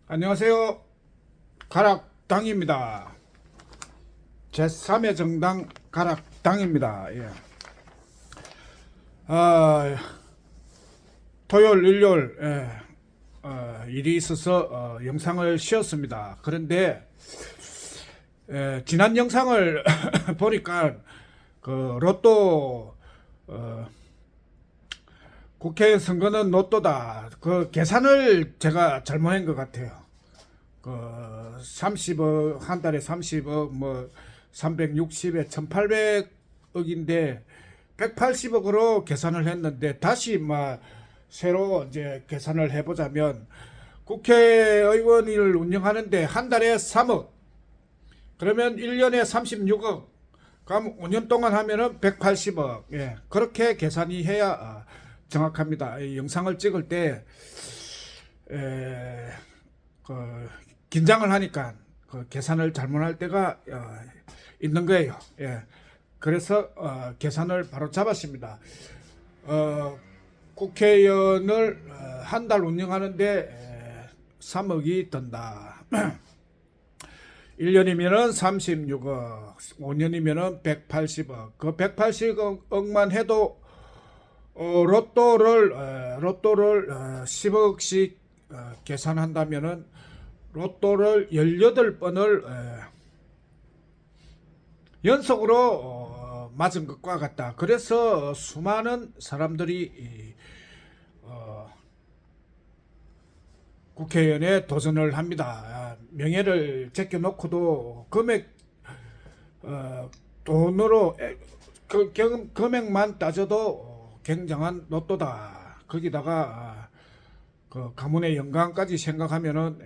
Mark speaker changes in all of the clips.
Speaker 1: 안녕하세요. 가락당입니다. 제3의 정당 가락당입니다. 예. 토요일, 일요일 일이 있어서 영상을 쉬었습니다. 그런데 지난 영상을 보니까 그 로또 국회의원 선거는 로또다. 그 계산을 제가 잘못한 것 같아요. 그 30억 한 달에 30억 뭐 360에 1800억인데 180억으로 계산을 했는데 다시 막 새로 이제 계산을 해보자면 국회의원을 운영하는데 한 달에 3억 그러면 1년에 36억 그럼 5년 동안 하면은 180억 예, 그렇게 계산이 해야 정확합니다. 이 영상을 찍을 때 긴장을 하니까 그 계산을 잘못할 때가 있는 거예요. 예. 그래서 계산을 바로 잡았습니다. 국회의원을 한 달 운영하는데 3억이 든다. 1년이면은 36억, 5년이면은 180억. 그 180억만 해도 로또를 10억씩 계산한다면은 로또를 18번을 연속으로 맞은 것과 같다. 그래서 수많은 사람들이 국회의원에 도전을 합니다. 명예를 제껴놓고도 금액 돈으로 금액만 따져도 굉장한 로또다. 거기다가 그 가문의 영광까지 생각하면은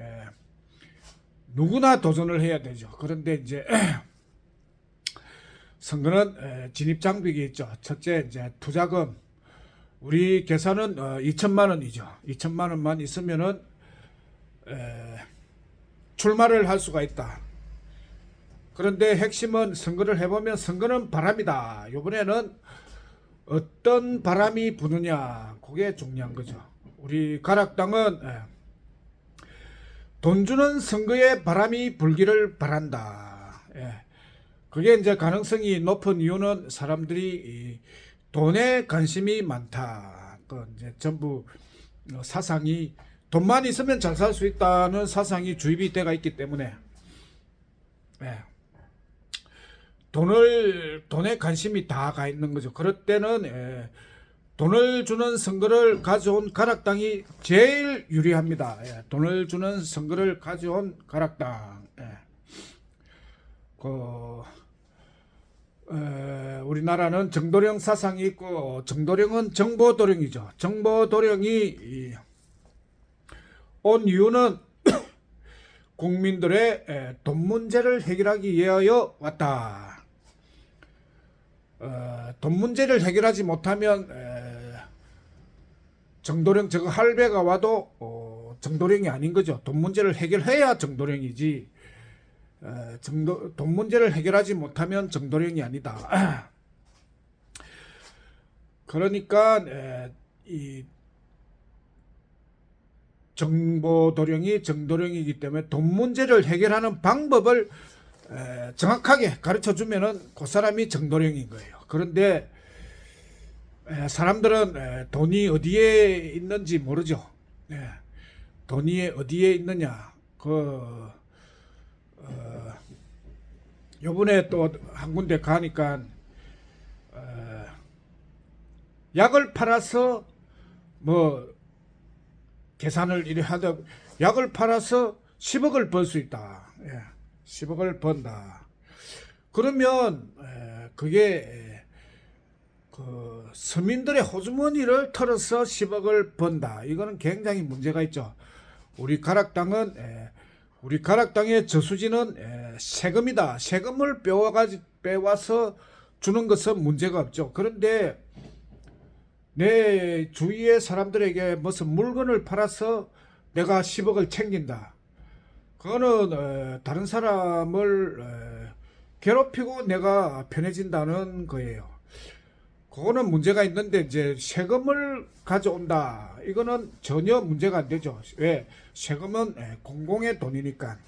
Speaker 1: 누구나 도전을 해야 되죠. 그런데 이제 선거는 진입 장벽이 있죠. 첫째 이제 투자금 우리 계산은 2천만 원이죠. 2천만 원만 있으면은 출마를 할 수가 있다. 그런데 핵심은 선거를 해보면 선거는 바람이다. 이번에는 어떤 바람이 부느냐 그게 중요한 거죠. 우리 가락당은 돈 주는 선거에 바람이 불기를 바란다. 그게 이제 가능성이 높은 이유는 사람들이 돈에 관심이 많다. 그 이제 전부 사상이 돈만 있으면 잘 살 수 있다는 사상이 주입이 돼가 있기 때문에 돈에 관심이 다 가 있는 거죠. 그럴 때는 돈을 주는 선거를 가져온 가락당이 제일 유리합니다. 돈을 주는 선거를 가져온 가락당. 우리나라는 정도령 사상이 있고 정도령은 정보도령이죠. 정보도령이 온 이유는 국민들의 돈 문제를 해결하기 위하여 왔다. 돈 문제를 해결하지 못하면 정도령 저거 할배가 와도 정도령이 아닌 거죠. 돈 문제를 해결해야 정도령이지. 돈 문제를 해결하지 못하면 정도령이 아니다. 그러니까 이 정보도령이 정도령이기 때문에 돈 문제를 해결하는 방법을 정확하게 가르쳐 주면은 그 사람이 정도령인 거예요. 그런데 사람들은 돈이 어디에 있는지 모르죠. 돈이 어디에 있느냐. 요번에 또 한 군데 가니까 약을 팔아서 뭐 계산을 이래 하다 약을 팔아서 10억을 벌 수 있다. 10억을 번다. 그러면 그게 그 서민들의 호주머니를 털어서 10억을 번다. 이거는 굉장히 문제가 있죠. 우리 가락당의 저수지는 세금이다. 세금을 빼와서 주는 것은 문제가 없죠. 그런데 내 주위의 사람들에게 무슨 물건을 팔아서 내가 10억을 챙긴다. 그거는 다른 사람을 괴롭히고 내가 편해진다는 거예요. 그거는 문제가 있는데 이제 세금을 가져온다. 이거는 전혀 문제가 안 되죠. 왜? 세금은 공공의 돈이니까.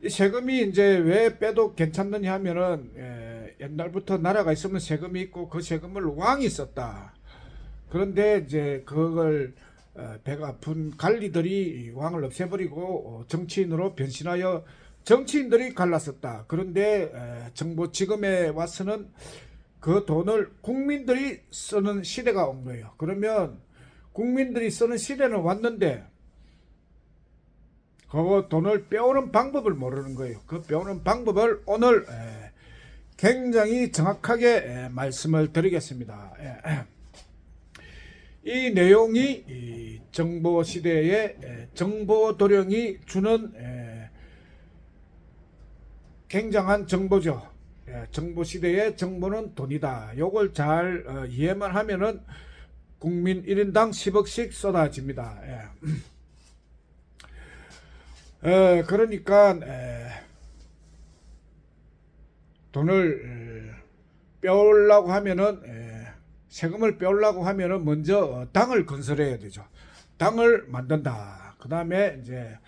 Speaker 1: 이 세금이 이제 왜 빼도 괜찮느냐 하면은 옛날부터 나라가 있으면 세금이 있고 그 세금을 왕이 썼다. 그런데 이제 그걸 배가 아픈 관리들이 왕을 없애버리고 정치인으로 변신하여 정치인들이 갈랐었다. 그런데 정부 지금에 와서는 그 돈을 국민들이 쓰는 시대가 온 거예요. 그러면 국민들이 쓰는 시대는 왔는데 그 돈을 빼오는 방법을 모르는 거예요. 그 빼오는 방법을 오늘 굉장히 정확하게 말씀을 드리겠습니다. 이 내용이 이 정보 시대의 정보 도령이 주는 굉장한 정보죠. 정보 시대의 정보는 돈이다. 요걸 잘 이해만 하면은 국민 1인당 10억씩 쏟아집니다. 그러니까 돈을 빼오려고 하면은 세금을 빼오려고 하면은 먼저 당을 건설해야 되죠. 당을 만든다. 그 다음에 이제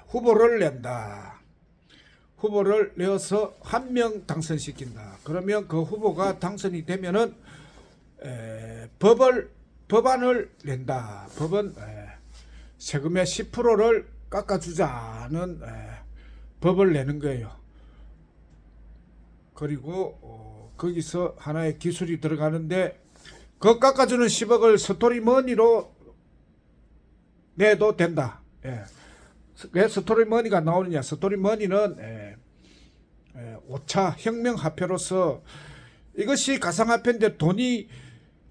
Speaker 1: 후보를 낸다. 후보를 내어서 한 명 당선시킨다. 그러면 그 후보가 당선이 되면은 법안을 낸다. 법은 세금의 10%를 깎아주자는 법을 내는 거예요. 그리고 거기서 하나의 기술이 들어가는데 그 깎아주는 10억을 스토리머니로 내도 된다. 왜 스토리머니가 나오느냐? 스토리머니는 5차 혁명화폐로서 이것이 가상화폐인데 돈이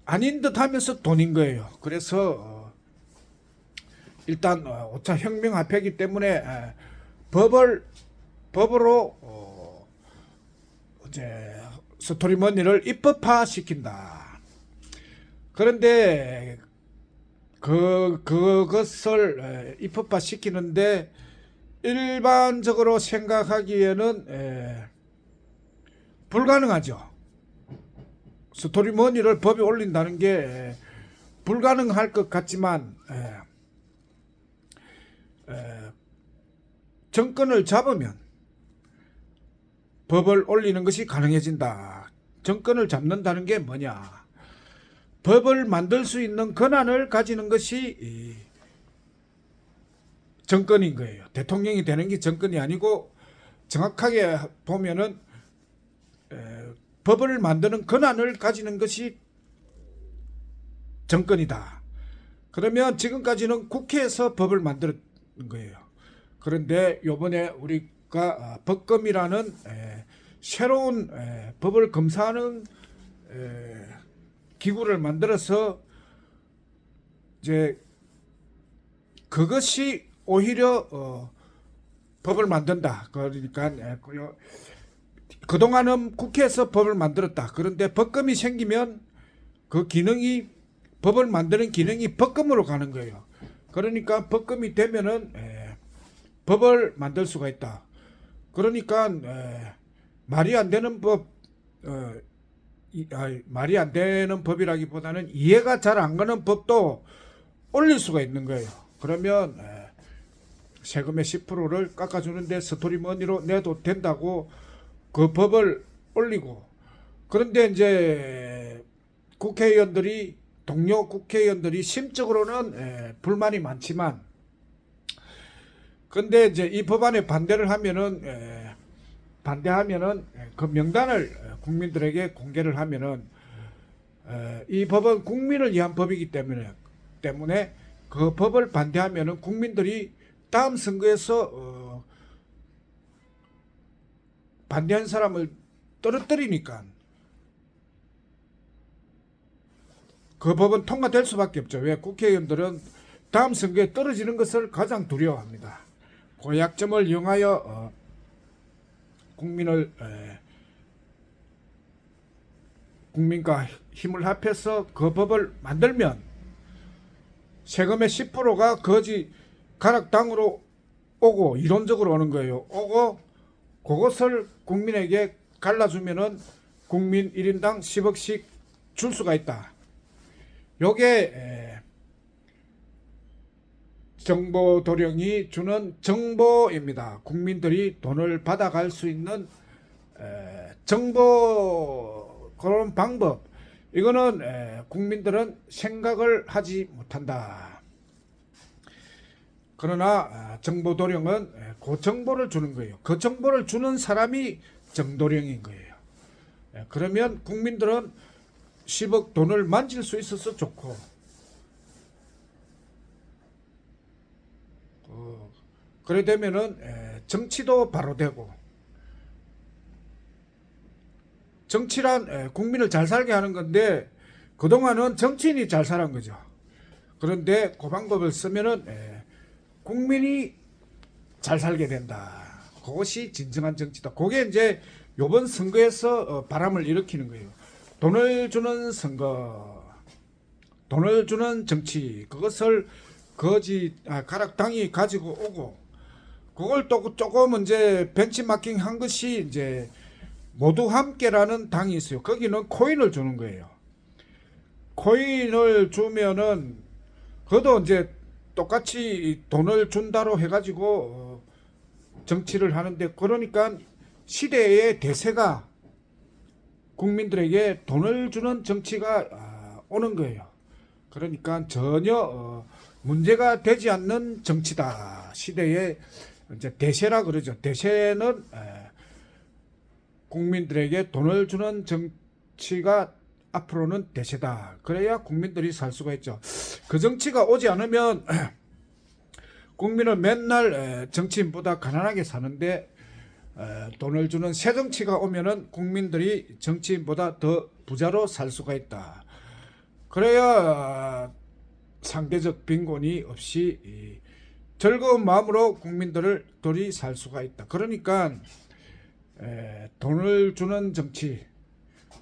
Speaker 1: 아닌 듯 하면서 돈인 거예요. 그래서 일단 5차 혁명화폐이기 때문에 법으로 이제 스토리머니를 입법화시킨다. 그런데 그것을 입법화시키는데 일반적으로 생각하기에는 불가능하죠. 스토리머니를 법에 올린다는 게 불가능할 것 같지만 정권을 잡으면 법을 올리는 것이 가능해진다. 정권을 잡는다는 게 뭐냐? 법을 만들 수 있는 권한을 가지는 것이 정권인 거예요. 대통령이 되는 게 정권이 아니고 정확하게 보면은 법을 만드는 권한을 가지는 것이 정권이다. 그러면 지금까지는 국회에서 법을 만드는 거예요. 그런데 이번에 우리가 법검이라는 새로운 법을 검사하는 기구를 만들어서 이제 그것이 오히려 법을 만든다. 그러니까 그동안은 국회에서 법을 만들었다. 그런데 법검이 생기면 그 기능이 법을 만드는 기능이 법검으로 가는 거예요. 그러니까 법검이 되면은 법을 만들 수가 있다. 그러니까 말이 안 되는 법 말이 안 되는 법이라기보다는 이해가 잘 안 가는 법도 올릴 수가 있는 거예요. 그러면 세금의 10%를 깎아주는데 스토리머니로 내도 된다고 그 법을 올리고, 그런데 이제 국회의원들이 동료 국회의원들이 심적으로는 불만이 많지만, 근데 이제 이 법안에 반대하면은 그 명단을 국민들에게 공개를 하면은 이 법은 국민을 위한 법이기 때문에 그 법을 반대하면은 국민들이 다음 선거에서 반대한 사람을 떨어뜨리니까 그 법은 통과될 수밖에 없죠. 왜? 국회의원들은 다음 선거에 떨어지는 것을 가장 두려워합니다. 그 약점을 이용하여 국민과 힘을 합해서 그 법을 만들면 세금의 10%가 거지 가락당으로 오고, 이론적으로 오는 거예요. 오고 그것을 국민에게 갈라주면은 국민 1인당 10억씩 줄 수가 있다. 요게 정보도령이 주는 정보입니다. 국민들이 돈을 받아갈 수 있는 정보, 그런 방법. 이거는 국민들은 생각을 하지 못한다. 그러나 정보도령은 그 정보를 주는 거예요. 그 정보를 주는 사람이 정도령인 거예요. 그러면 국민들은 10억 돈을 만질 수 있어서 좋고, 그래 되면은 정치도 바로 되고, 정치란 국민을 잘 살게 하는 건데 그동안은 정치인이 잘 살은 거죠. 그런데 그 방법을 쓰면은 국민이 잘 살게 된다. 그것이 진정한 정치다. 그게 이제 요번 선거에서 바람을 일으키는 거예요. 돈을 주는 선거, 돈을 주는 정치, 그것을 가락당이 가지고 오고, 그걸 또 조금 이제 벤치마킹 한 것이 이제 모두 함께라는 당이 있어요. 거기는 코인을 주는 거예요. 코인을 주면은 그것도 이제 똑같이 돈을 준다로 해가지고 정치를 하는데, 그러니까 시대의 대세가 국민들에게 돈을 주는 정치가 오는 거예요. 그러니까 전혀 문제가 되지 않는 정치다. 시대의 이제 대세라 그러죠. 대세는 국민들에게 돈을 주는 정치가 앞으로는 대세다. 그래야 국민들이 살 수가 있죠. 그 정치가 오지 않으면 국민은 맨날 정치인보다 가난하게 사는데, 돈을 주는 새 정치가 오면은 국민들이 정치인보다 더 부자로 살 수가 있다. 그래야 상대적 빈곤이 없이 즐거운 마음으로 국민들이 살 수가 있다. 그러니까 돈을 주는 정치,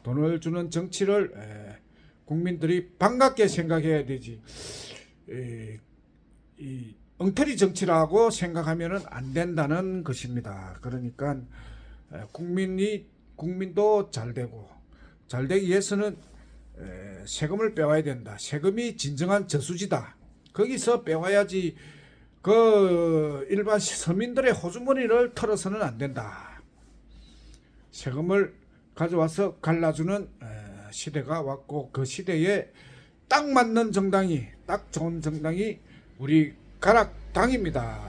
Speaker 1: 돈을 주는 정치를 국민들이 반갑게 생각해야 되지. 이 엉터리 정치라고 생각하면은 안 된다는 것입니다. 그러니까 국민도 잘 되고, 잘 되기 위해서는 세금을 빼와야 된다. 세금이 진정한 저수지다. 거기서 빼와야지 그 일반 서민들의 호주머니를 털어서는 안 된다. 세금을 가져와서 갈라주는 시대가 왔고, 그 시대에 딱 맞는 정당이, 딱 좋은 정당이 우리 가락당입니다.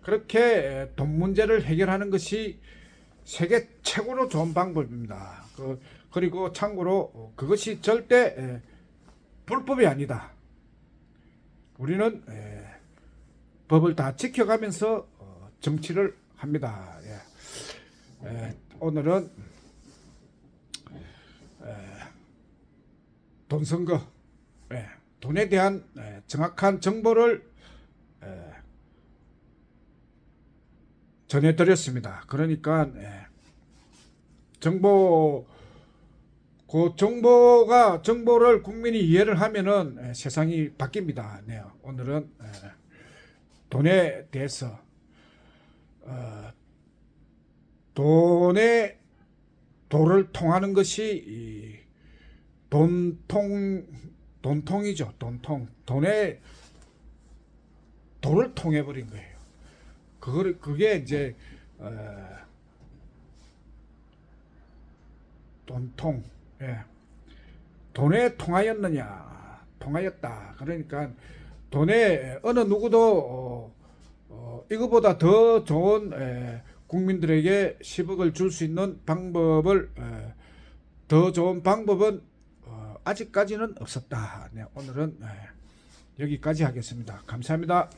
Speaker 1: 그렇게 돈 문제를 해결하는 것이 세계 최고로 좋은 방법입니다. 그리고 참고로 그것이 절대 불법이 아니다. 우리는 법을 다 지켜가면서 정치를 합니다. 오늘은 돈 선거, 돈에 대한 정확한 정보를 전해드렸습니다. 그러니까 정보를 국민이 이해를 하면은 세상이 바뀝니다. 네, 오늘은 돈에 대해서 도를 통하는 것이 돈통이죠. 돈에 돈을 통해버린 거예요. 그게 이제 돈통, 돈에 통하였느냐, 통하였다. 그러니까 돈에 어느 누구도 이거보다 더 좋은 국민들에게 10억을 줄 수 있는 방법을, 더 좋은 방법은 아직까지는 없었다. 네, 오늘은 여기까지 하겠습니다. 감사합니다.